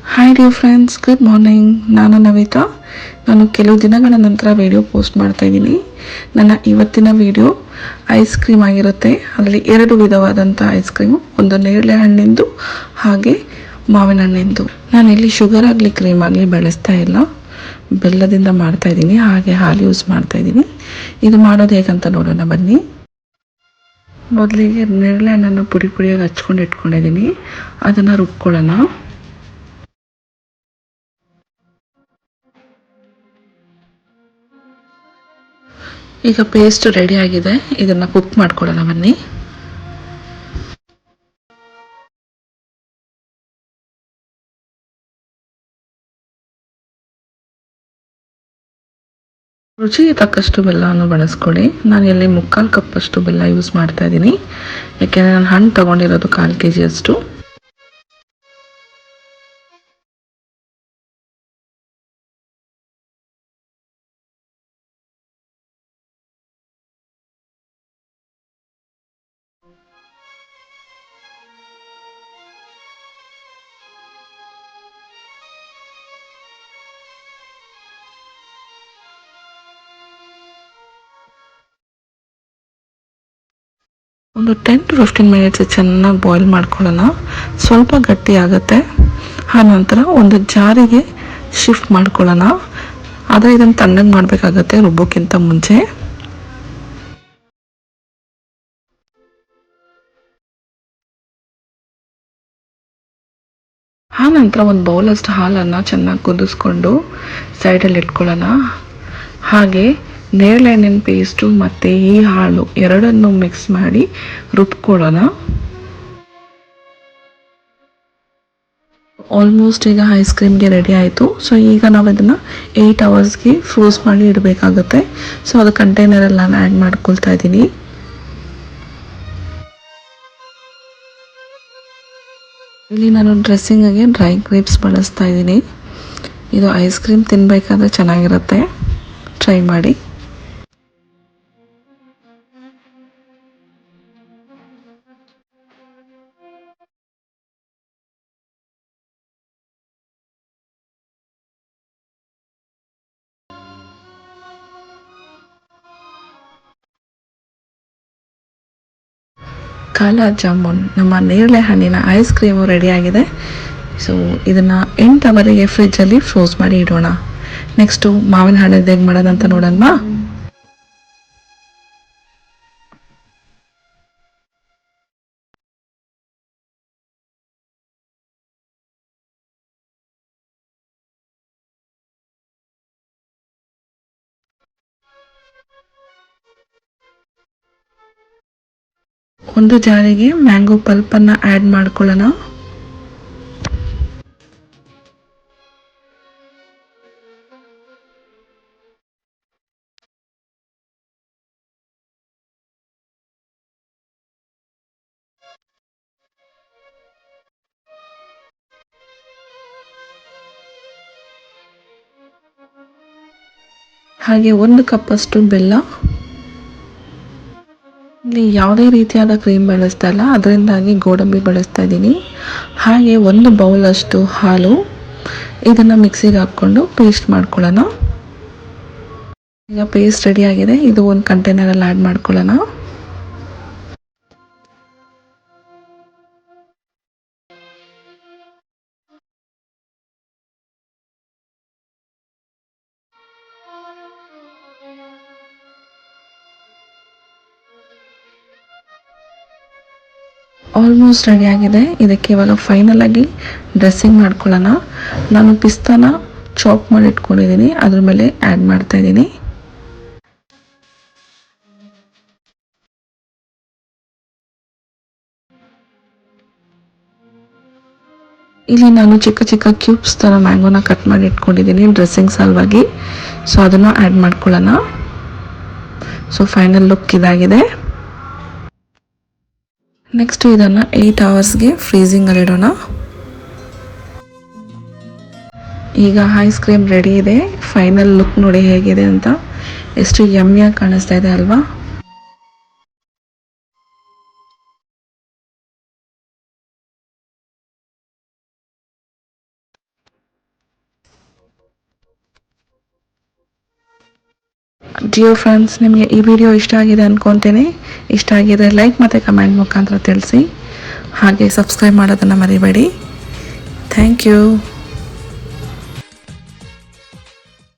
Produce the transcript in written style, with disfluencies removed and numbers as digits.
Hi dear friends, good morning. ನಾನು ನವಿತಾ. ನಾನು ಕೆಲವು ದಿನಗಳ ನಂತರ ವಿಡಿಯೋ ಪೋಸ್ಟ್ ಮಾಡ್ತಾ ಇದ್ದೀನಿ. ನನ್ನ ಇವತ್ತಿನ ವಿಡಿಯೋ ಐಸ್ ಕ್ರೀಮ್ ಆಗಿರುತ್ತೆ. ಅದರಲ್ಲಿ ಎರಡು ವಿಧವಾದಂಥ ಐಸ್ ಕ್ರೀಮು, ಒಂದು ನೇರಳೆ ಹಣ್ಣಿಂದು ಹಾಗೆ ಮಾವಿನ ಹಣ್ಣಿಂದು. ನಾನು ಇಲ್ಲಿ ಶುಗರ್ ಆಗಲಿ ಕ್ರೀಮ್ ಆಗಲಿ ಬಳಸ್ತಾ ಇಲ್ಲ, ಬೆಲ್ಲದಿಂದ ಮಾಡ್ತಾ ಇದ್ದೀನಿ, ಹಾಗೆ ಹಾಲು ಯೂಸ್ ಮಾಡ್ತಾ ಇದ್ದೀನಿ. ಇದು ಮಾಡೋದು ಹೇಗಂತ ನೋಡೋಣ ಬನ್ನಿ. ಮೊದಲಿಗೆ ನೇರಳೆ ಹಣ್ಣನ್ನು ಪುಡಿ ಪುಡಿಯಾಗಿ ಹಚ್ಕೊಂಡು ಇಟ್ಕೊಂಡಿದ್ದೀನಿ, ಅದನ್ನು ರುಬ್ಕೊಳ್ಳೋಣ. ಈಗ ಪೇಸ್ಟ್ ರೆಡಿ ಆಗಿದೆ, ಇದನ್ನು ಕುಕ್ ಮಾಡ್ಕೊಳ್ಳೋಣ ಬನ್ನಿ. ರುಚಿಗೆ ತಕ್ಕಷ್ಟು ಬೆಲ್ಲವನ್ನು ಬಳಸ್ಕೊಳ್ಳಿ. ನಾನು ಇಲ್ಲಿ 3/4 ಕಪ್ಪಷ್ಟು ಬೆಲ್ಲ ಯೂಸ್ ಮಾಡ್ತಾ ಇದ್ದೀನಿ, ಯಾಕೆಂದರೆ ನಾನು ಹಣ್ಣು ತೊಗೊಂಡಿರೋದು 1/4 kg ಅಷ್ಟು. ಒಂದು 10 to 15 ಮಿನಿಟ್ಸ್ ಚೆನ್ನಾಗಿ ಬಾಯ್ಲ್ ಮಾಡ್ಕೊಳ್ಳೋಣ. ಸ್ವಲ್ಪ ಗಟ್ಟಿ ಆಗುತ್ತೆ. ಆ ನಂತರ ಒಂದು ಜಾರಿಗೆ ಶಿಫ್ಟ್ ಮಾಡ್ಕೊಳ್ಳೋಣ. ಆದರೆ ಇದನ್ನು ತಣ್ಣಗೆ ಮಾಡಬೇಕಾಗತ್ತೆ ರುಬ್ಬೋಕ್ಕಿಂತ ಮುಂಚೆ. ಆ ನಂತರ ಒಂದು ಬೌಲಷ್ಟು ಹಾಲನ್ನು ಚೆನ್ನಾಗಿ ಕುದಿಸ್ಕೊಂಡು ಸೈಡಲ್ಲಿ ಇಟ್ಕೊಳ್ಳೋಣ. ಹಾಗೆ ನೇರಳೆ ಹಣ್ಣಿನ ಪೇಸ್ಟು ಮತ್ತು ಈ ಹಾಲು ಎರಡನ್ನು ಮಿಕ್ಸ್ ಮಾಡಿ ರುಬ್ಕೊಳ್ಳೋಣ. ಆಲ್ಮೋಸ್ಟ್ ಈಗ ಐಸ್ ಕ್ರೀಮ್ಗೆ ರೆಡಿ ಆಯಿತು. ಸೊ ಈಗ ನಾವು ಇದನ್ನು 8 ಅವರ್ಸ್ಗೆ ಫ್ರೋಸ್ ಮಾಡಿ ಇಡಬೇಕಾಗುತ್ತೆ. ಸೊ ಅದು ಕಂಟೈನರಲ್ಲಿ ನಾನು ಆ್ಯಡ್ ಮಾಡ್ಕೊಳ್ತಾ ಇದ್ದೀನಿ. ಇಲ್ಲಿ ನಾನು ಡ್ರೆಸ್ಸಿಂಗಿಗೆ ಡ್ರೈ ಗ್ರೇಪ್ಸ್ ಬಳಸ್ತಾ ಇದ್ದೀನಿ. ಇದು ಐಸ್ ಕ್ರೀಮ್ ತಿನ್ನಬೇಕಾದ್ರೆ ಚೆನ್ನಾಗಿರುತ್ತೆ, ಟ್ರೈ ಮಾಡಿ. ಕಾಲಾ ಜಾಮೂನ್, ನಮ್ಮ ನೇರಳೆ ಹಣ್ಣಿನ ಐಸ್ ಕ್ರೀಮು ರೆಡಿಯಾಗಿದೆ. ಸೊ ಇದನ್ನು 8 ಅವರಿಗೆ ಫ್ರಿಜ್ಜಲ್ಲಿ ಫ್ರೋಸ್ ಮಾಡಿ ಇಡೋಣ. ನೆಕ್ಸ್ಟು ಮಾವಿನ ಹಣ್ಣಿದ್ದು ಹೇಗೆ ಮಾಡೋದಂತ ನೋಡೋಣ. ಒಂದು ಜಾರಿಗೆ ಮ್ಯಾಂಗೋ ಪಲ್ಪನ್ನು ಆ್ಯಡ್ ಮಾಡ್ಕೊಳ್ಳೋಣ. ಹಾಗೆ 1 ಕಪ್ಪಷ್ಟು ಬೆಲ್ಲ. ಇಲ್ಲಿ ಯಾವುದೇ ರೀತಿಯಾದ ಕ್ರೀಮ್ ಬಳಸ್ತಾ ಇಲ್ಲ, ಅದರಿಂದಾಗಿ ಗೋಡಂಬಿ ಬಳಸ್ತಾ ಇದ್ದೀನಿ. ಹಾಗೆ 1 ಬೌಲಷ್ಟು ಹಾಲು. ಇದನ್ನು ಮಿಕ್ಸಿಗೆ ಹಾಕ್ಕೊಂಡು ಪೇಸ್ಟ್ ಮಾಡ್ಕೊಳ್ಳೋಣ. ಈಗ ಪೇಸ್ಟ್ ರೆಡಿಯಾಗಿದೆ, ಇದು ಒಂದು ಕಂಟೈನರಲ್ಲಿ ಆ್ಯಡ್ ಮಾಡ್ಕೊಳ್ಳೋಣ. ಆಲ್ಮೋಸ್ಟ್ ರೆಡಿಯಾಗಿದೆ. ಇದಕ್ಕೆ ಇವಾಗ ಫೈನಲ್ ಆಗಿ ಡ್ರೆಸ್ಸಿಂಗ್ ಮಾಡ್ಕೊಳ್ಳೋಣ. ನಾನು ಪಿಸ್ತಾನ ಚಾಪ್ ಮಾಡಿ ಇಟ್ಕೊಂಡಿದ್ದೀನಿ, ಅದ್ರ ಮೇಲೆ ಆ್ಯಡ್ ಮಾಡ್ತಾ ಇದ್ದೀನಿ. ಇಲ್ಲಿ ನಾನು ಚಿಕ್ಕ ಚಿಕ್ಕ ಕ್ಯೂಬ್ಸ್ ಥರ ಮ್ಯಾಂಗೋನ ಕಟ್ ಮಾಡಿ ಇಟ್ಕೊಂಡಿದ್ದೀನಿ ಡ್ರೆಸ್ಸಿಂಗ್ ಸಲುವಾಗಿ. ಸೊ ಅದನ್ನು ಆ್ಯಡ್ ಮಾಡ್ಕೊಳ್ಳೋಣ. ಸೊ ಫೈನಲ್ ಲುಕ್ ಇದಾಗಿದೆ. ನೆಕ್ಸ್ಟು ಇದನ್ನು 8 ಅವರ್ಸ್ಗೆ ಫ್ರೀಸಿಂಗಲ್ಲಿ ಇಡೋಣ. ಈಗ ಐಸ್ ಕ್ರೀಮ್ ರೆಡಿ ಇದೆ. ಫೈನಲ್ ಲುಕ್ ನೋಡಿ ಹೇಗಿದೆ ಅಂತ. ಎಷ್ಟು ಯಮ್ಮಿಯಾಗಿ ಕಾಣಿಸ್ತಾ ಇದೆ ಅಲ್ವಾ. ಡಿಯರ್ ಫ್ರೆಂಡ್ಸ್, ನಿಮಗೆ ಈ ವಿಡಿಯೋ ಇಷ್ಟ ಆಗಿದೆ ಅಂದ್ಕೊತೇನೆ. ಇಷ್ಟ ಆಗಿದ್ರೆ ಲೈಕ್ ಮತ್ತು ಕಮೆಂಟ್ ಮುಖಾಂತರ ತಿಳಿಸಿ. ಹಾಗೆ ಸಬ್ಸ್ಕ್ರೈಬ್ ಮಾಡೋದನ್ನು ಮರಿಬೇಡಿ. Thank you.